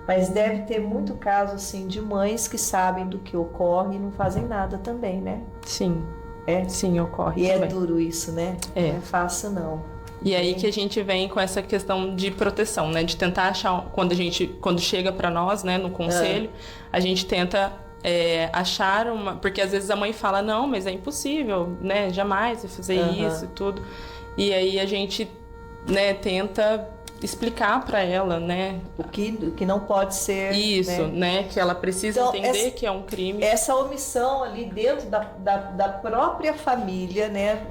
mas deve ter muito caso, assim, de mães que sabem do que ocorre e não fazem nada também, né? Sim. É? Sim, ocorre E também. é duro isso, né? É. Não é fácil, não. E aí que a gente vem com essa questão de proteção, né? De tentar achar, quando chega para nós, né, no conselho, a gente tenta achar uma... Porque às vezes a mãe fala, não, mas é impossível, né? Jamais vai fazer isso e tudo. E aí a gente, né, tenta explicar para ela, né? O que não pode ser... Isso, né? Que ela precisa Então, entender que é um crime. Essa omissão ali dentro da própria família, né?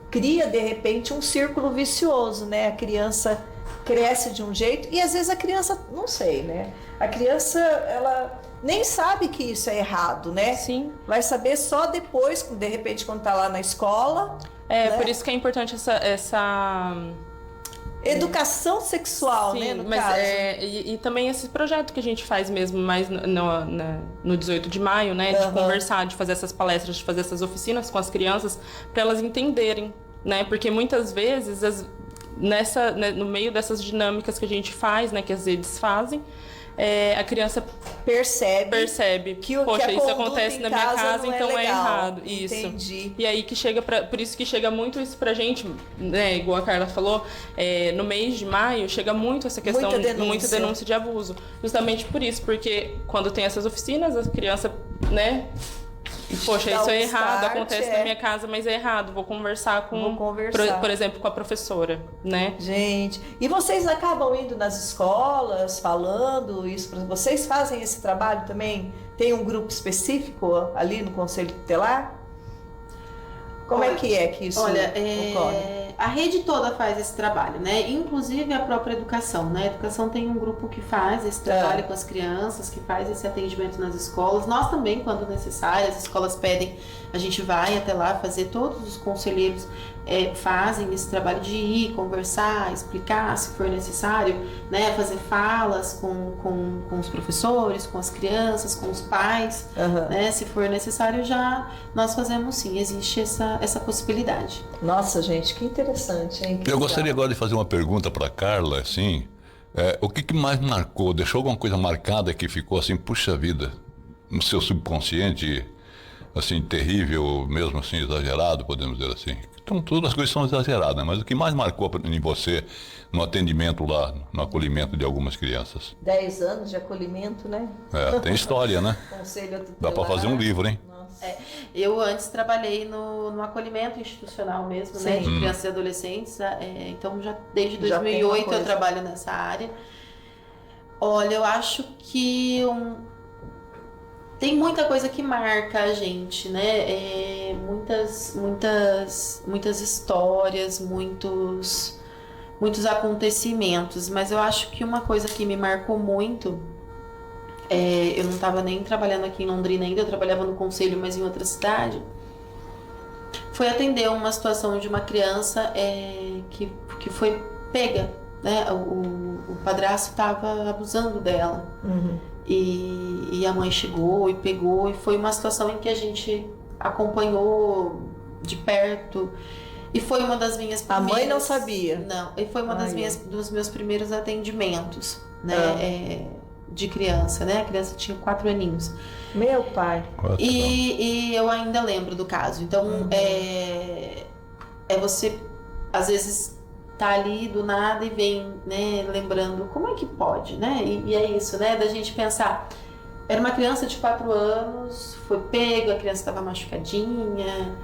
Cria, de repente, um círculo vicioso, né? A criança cresce de um jeito e às vezes a criança, não sei, né? A criança, ela nem sabe que isso é errado, né? Sim. Vai saber só depois, de repente, quando tá lá na escola. Né? Por isso que é importante essa... Educação sexual, Sim, né, no mas caso. E também esse projeto que a gente faz mesmo mais no 18 de maio, né? De conversar, de fazer essas palestras, de fazer essas oficinas com as crianças, para elas entenderem, né? Porque muitas vezes, no meio dessas dinâmicas que a gente faz, né? Que as redes fazem, a criança percebe que poxa, que isso acontece na minha casa, então é errado. Isso. Entendi. E aí que por isso que chega muito isso pra gente, né? Igual a Carla falou, no mês de maio chega muito essa questão, muita denúncia de abuso. Justamente por isso, porque quando tem essas oficinas, a criança, né? Poxa, isso é errado, acontece na minha casa, mas é errado. Vou conversar por exemplo, com a professora, né? Gente, e vocês acabam indo nas escolas, falando isso? Vocês fazem esse trabalho também? Tem um grupo específico ali no Conselho Tutelar? Como é que isso ocorre? A rede toda faz esse trabalho, né? Inclusive a própria educação, né? A educação tem um grupo que faz esse trabalho com as crianças, que faz esse atendimento nas escolas. Nós também, quando necessário, as escolas pedem, a gente vai até lá fazer, todos os conselheiros fazem esse trabalho de ir, conversar, explicar se for necessário, né? Fazer falas com os professores, com as crianças, com os pais, né? Se for necessário, nós fazemos sim, existe essa possibilidade. Nossa, gente, que interessante, hein? Eu gostaria agora de fazer uma pergunta para Carla, assim, o que mais marcou, deixou alguma coisa marcada que ficou assim, puxa vida, no seu subconsciente, assim, terrível, mesmo assim, exagerado, podemos dizer assim? Então, todas as coisas são exageradas, mas o que mais marcou em você no atendimento lá, no acolhimento de algumas crianças? 10 anos de acolhimento, né? Tem história, né? Conselho Tutelar. Dá para fazer um livro, hein? Eu antes trabalhei no acolhimento institucional mesmo, né, de crianças e adolescentes, então desde 2008 eu trabalho nessa área. Olha, eu acho que tem muita coisa que marca a gente, né, muitas histórias, muitos acontecimentos, mas eu acho que uma coisa que me marcou muito, eu não estava nem trabalhando aqui em Londrina ainda, eu trabalhava no conselho, mas em outra cidade, foi atender uma situação de uma criança que foi pega, né? O padrasto estava abusando dela. E a mãe chegou e pegou, e foi uma situação em que a gente acompanhou de perto. E foi uma das minhas primeiras... A mãe não sabia? Não, e foi uma dos meus primeiros atendimentos, né? De criança, né? A criança tinha 4 aninhos. Meu pai. E eu ainda lembro do caso. Então, você, às vezes, tá ali do nada e vem, né, lembrando como é que pode, né? E é isso, né? Da gente pensar, era uma criança de 4 anos, foi pego, a criança estava machucadinha,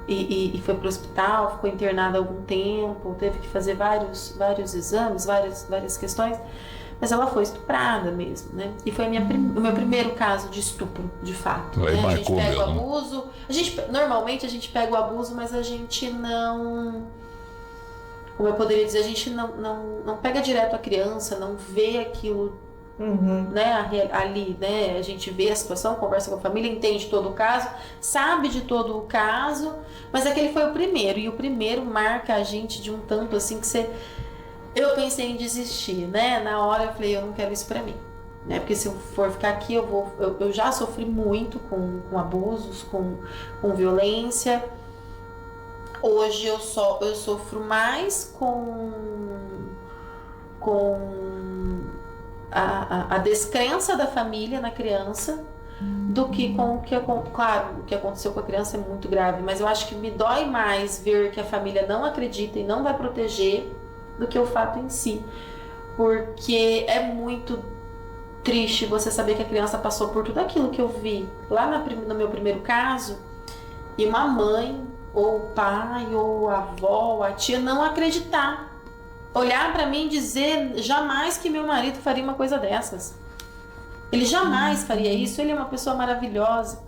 e foi para o hospital, ficou internada há algum tempo, teve que fazer vários exames, várias questões, mas ela foi estuprada mesmo, né? E foi o meu primeiro caso de estupro, de fato. Aí né? A marcou gente pega mesmo. o abuso, normalmente a gente pega o abuso, mas a gente não, como eu poderia dizer, a gente não pega direto a criança, não vê aquilo. Né, ali, né, a gente vê a situação, conversa com a família, entende todo o caso, sabe de todo o caso, mas aquele foi o primeiro, e o primeiro marca a gente de um tanto assim que eu pensei em desistir, né, na hora eu falei, eu não quero isso pra mim, né, porque se eu for ficar aqui, eu já sofri muito com abusos, com violência. Hoje eu sofro mais com a descrença da família na criança do que com o que aconteceu. Claro, o que aconteceu com a criança é muito grave, mas eu acho que me dói mais ver que a família não acredita e não vai proteger do que o fato em si, porque é muito triste você saber que a criança passou por tudo aquilo que eu vi lá no meu primeiro caso, e uma mãe, ou o pai, ou a avó, ou a tia não acreditar. Olhar pra mim e dizer jamais que meu marido faria uma coisa dessas. Ele jamais faria isso, ele é uma pessoa maravilhosa.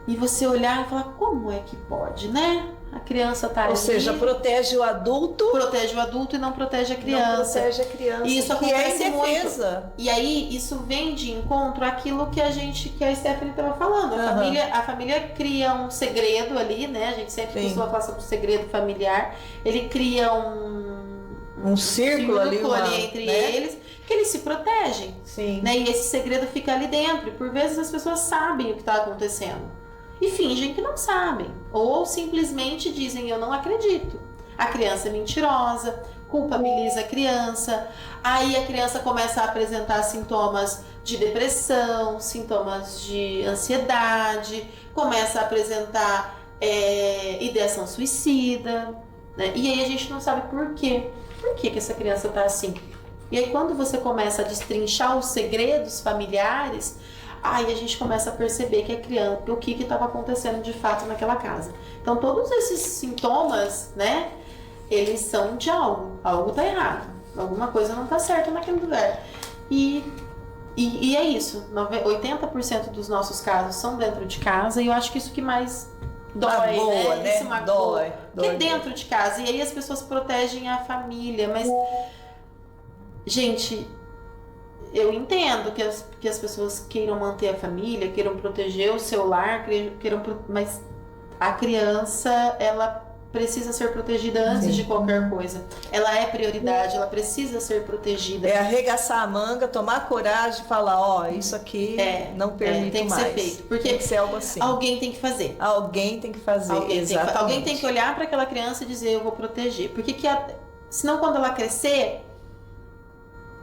E você olhar e falar, como é que pode, né? A criança tá ali. Ou seja, protege o adulto. Protege o adulto e não protege a criança. Não protege a criança. E isso acontece indefesa. muito. E aí, isso vem de encontro àquilo que a Stephanie estava falando. A família cria um segredo ali, né? A gente sempre costuma falar sobre o segredo familiar. Ele cria um círculo ali entre eles, que eles se protegem. Sim. Né? E esse segredo fica ali dentro. E por vezes as pessoas sabem o que está acontecendo e fingem que não sabem. Ou simplesmente dizem, eu não acredito. A criança é mentirosa, culpabiliza a criança. Aí a criança começa a apresentar sintomas de depressão, sintomas de ansiedade, começa a apresentar ideação suicida. Né? E aí a gente não sabe por quê. Por que essa criança está assim? E aí quando você começa a destrinchar os segredos familiares, aí a gente começa a perceber que a criança, o que estava acontecendo de fato naquela casa. Então todos esses sintomas, né, eles são de algo está errado, alguma coisa não está certa naquele lugar. E é isso, 80% dos nossos casos são dentro de casa, e eu acho que isso que mais dói, né? Isso dói. Que é dentro de casa. E aí as pessoas protegem a família, mas gente, eu entendo que as pessoas queiram manter a família, queiram proteger o seu lar, mas a criança, ela precisa ser protegida antes de qualquer coisa. Ela é prioridade, ela precisa ser protegida. É arregaçar a manga, tomar coragem e falar, isso aqui não permito tem que mais. ser feito. Porque tem que ser algo assim. Alguém tem que fazer. Alguém tem que fazer, Alguém tem que olhar para aquela criança e dizer, eu vou proteger. Porque senão quando ela crescer,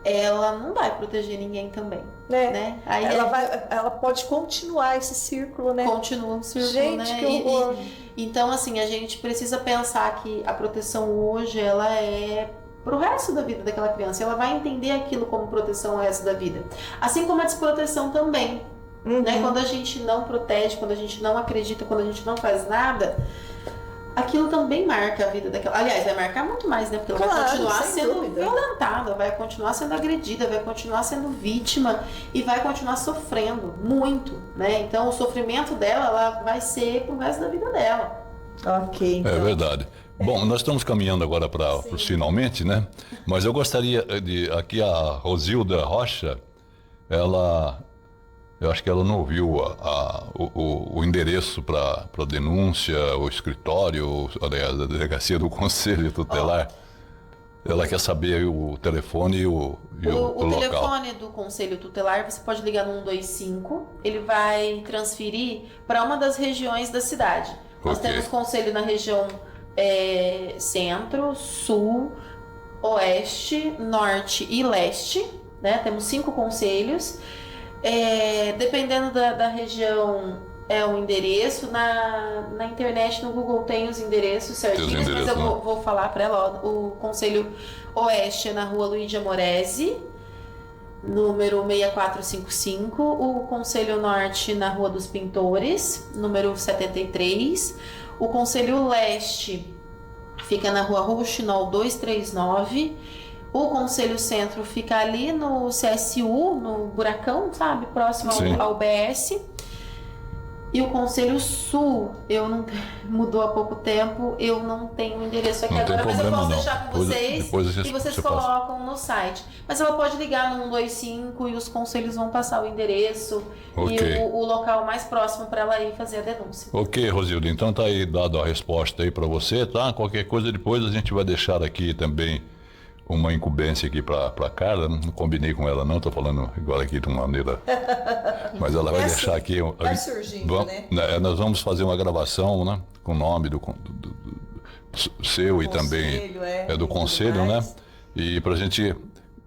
ela não vai proteger ninguém também. Né? Aí ela pode continuar esse círculo, né? Continua um círculo, gente, né? Que horror. Então, assim, a gente precisa pensar que a proteção hoje, ela é pro resto da vida daquela criança. Ela vai entender aquilo como proteção o resto da vida. Assim como a desproteção também. Né? Quando a gente não protege, quando a gente não acredita, quando a gente não faz nada, aquilo também marca a vida daquela... Aliás, vai marcar muito mais, né? Porque ela vai continuar sendo violentada, vai continuar sendo agredida, vai continuar sendo vítima e vai continuar sofrendo muito, né? Então, o sofrimento dela, ela vai ser pro resto da vida dela. Ok, então. É verdade. Bom, nós estamos caminhando agora para os finalmente, né? Mas eu gostaria de... Aqui a Rosilda Rocha, eu acho que ela não ouviu o endereço para denúncia, o escritório, aliás, a delegacia do Conselho Tutelar. Ela quer saber o telefone e o local. O telefone do Conselho Tutelar, você pode ligar no 125, ele vai transferir para uma das regiões da cidade. Nós temos conselho na região centro, sul, oeste, norte e leste, né? Temos 5 conselhos. Dependendo da região é o endereço, na internet, no Google tem os endereços certinhos, mas eu vou falar para ela, o Conselho Oeste é na rua Luíde Amorese, número 6455, o Conselho Norte na Rua dos Pintores, número 73, o Conselho Leste fica na Rua Rouxinol 239, o Conselho Centro fica ali no CSU, no Buracão, sabe, próximo ao BS. E o Conselho Sul, mudou há pouco tempo, eu não tenho endereço aqui agora, mas eu posso deixar com vocês e vocês colocam no site. Mas ela pode ligar no 125 e os conselhos vão passar o endereço e o local mais próximo para ela ir fazer a denúncia. Ok, Rosilda, então tá aí dado a resposta aí para você, tá? Qualquer coisa depois a gente vai deixar aqui também uma incumbência aqui para Carla, não combinei com ela não, tô falando agora aqui de uma maneira, mas ela vai deixar aqui. Vai surgindo, né? Nós vamos fazer uma gravação, né, com o nome do seu e também do conselho, né? E para a gente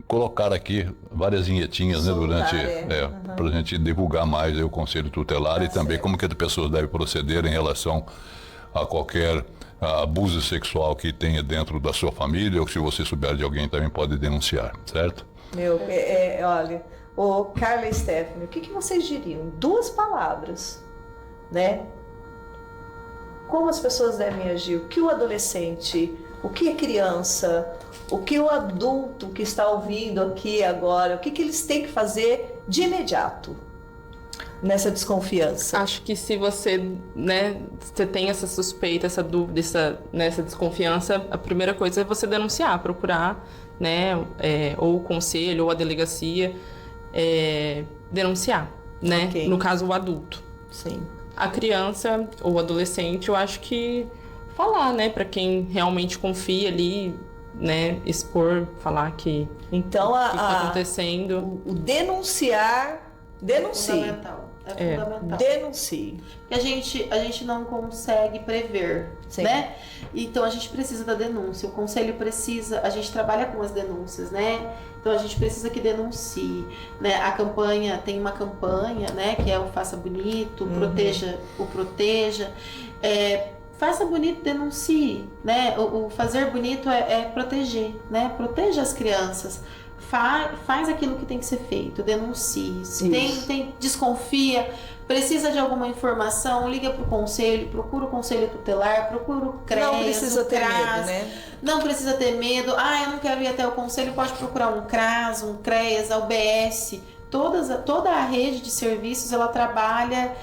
colocar aqui várias vinhetinhas, né, durante, para a gente divulgar mais aí o conselho tutelar e também como que as pessoas devem proceder em relação a qualquer abuso sexual que tenha dentro da sua família, ou se você souber de alguém também pode denunciar, certo? Olha, Carla e Stephanie, o que vocês diriam? 2 palavras, né? Como as pessoas devem agir? O que o adolescente, o que a criança, o que o adulto que está ouvindo aqui agora, o que eles têm que fazer de imediato nessa desconfiança? Acho que se você, você tem essa suspeita, essa dúvida, essa desconfiança, a primeira coisa é você denunciar, procurar, ou o conselho ou a delegacia, denunciar, né? Okay. No caso, o adulto. Sim. A criança ou adolescente, eu acho que falar, né? Para quem realmente confia ali, né? Expor, falar que então, o que está acontecendo. O denunciar, denuncie. É fundamental. Denuncie. Porque a gente não consegue prever, né? Então a gente precisa da denúncia. O conselho precisa, a gente trabalha com as denúncias, né? Então a gente precisa que denuncie, né? A campanha, tem uma campanha, né? Que é o Faça Bonito, Proteja. Faça bonito, denuncie, né? O fazer bonito é proteger, né? Proteja as crianças. Faz aquilo que tem que ser feito, denuncie. Se tem desconfia, precisa de alguma informação, liga para o conselho, procura o conselho tutelar, procura o CREAS, não precisa ter medo, né? Não precisa ter medo. Eu não quero ir até o conselho, pode procurar um CRAS, um CREAS, a UBS. Toda a rede de serviços, ela trabalha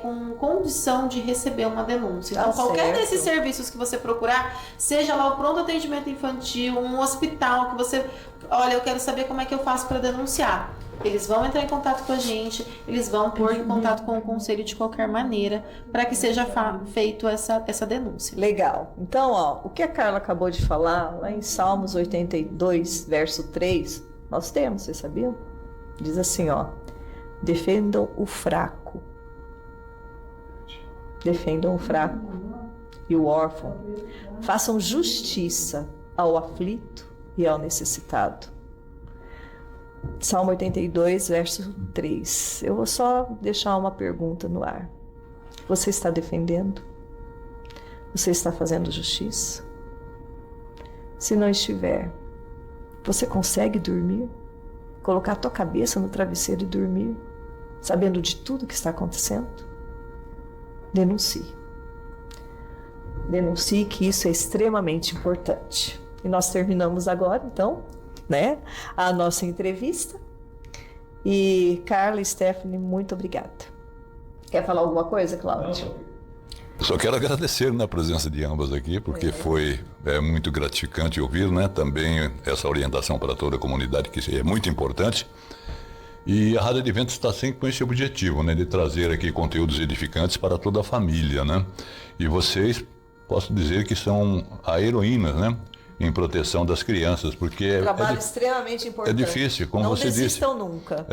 com condição de receber uma denúncia. Então, qualquer desses serviços que você procurar, seja lá o pronto atendimento infantil, um hospital que você... Olha, eu quero saber como é que eu faço para denunciar. Eles vão entrar em contato com a gente, eles vão pôr em contato com o conselho de qualquer maneira para que seja feito essa denúncia. Legal. Então, o que a Carla acabou de falar, lá em Salmos 82, verso 3, nós temos, vocês sabiam? Diz assim, defendam o fraco. Defendam o fraco e o órfão. Façam justiça ao aflito e ao necessitado. Salmo 82, verso 3. Eu vou só deixar uma pergunta no ar. Você está defendendo? Você está fazendo justiça? Se não estiver, você consegue dormir? Colocar a tua cabeça no travesseiro e dormir, sabendo de tudo que está acontecendo? Denuncie. Denuncie, que isso é extremamente importante. E nós terminamos agora, então, a nossa entrevista. E Carla e Stephanie, muito obrigada. Quer falar alguma coisa, Cláudio? Só quero agradecer a presença de ambas aqui, porque foi muito gratificante ouvir, também essa orientação para toda a comunidade, que é muito importante. E a Rádio Advento está sempre com esse objetivo, de trazer aqui conteúdos edificantes para toda a família, E vocês, posso dizer que são a heroína, em proteção das crianças, porque trabalho extremamente importante. É difícil, como você disse. Não desistam nunca.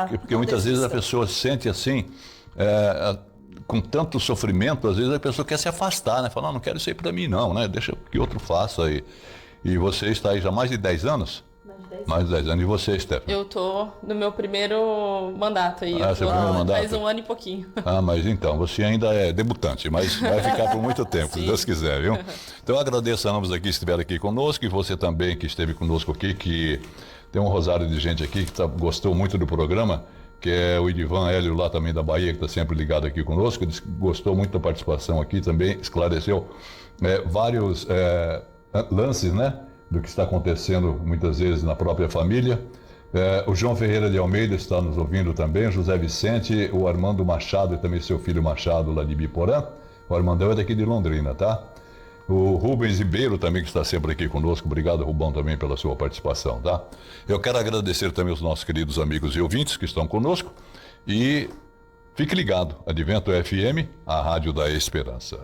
Porque muitas vezes a pessoa sente assim, com tanto sofrimento, às vezes a pessoa quer se afastar, Fala, não quero isso aí para mim não, deixa que outro faça aí. E você está aí já há mais de 10 anos? Mais de 10 anos. E você, Stephanie? Eu tô no meu primeiro mandato aí. Seu primeiro mandato? Faz 1 ano e pouquinho. Mas então, você ainda é debutante, mas vai ficar por muito tempo, se Deus quiser, viu? Então eu agradeço a ambos aqui que estiveram aqui conosco, e você também que esteve conosco aqui, que Tem um rosário de gente aqui que gostou muito do programa, que é o Idivan Hélio, lá também da Bahia, que está sempre ligado aqui conosco. Ele gostou muito da participação aqui também, esclareceu vários lances, né, do que está acontecendo muitas vezes na própria família. O João Ferreira de Almeida está nos ouvindo também, o José Vicente, o Armando Machado e também seu filho Machado, lá de Biporã. O Armandão é daqui de Londrina, tá? O Rubens Ribeiro também, que está sempre aqui conosco. Obrigado, Rubão, também pela sua participação, tá? Eu quero agradecer também os nossos queridos amigos e ouvintes que estão conosco. E fique ligado, Advento FM, a Rádio da Esperança.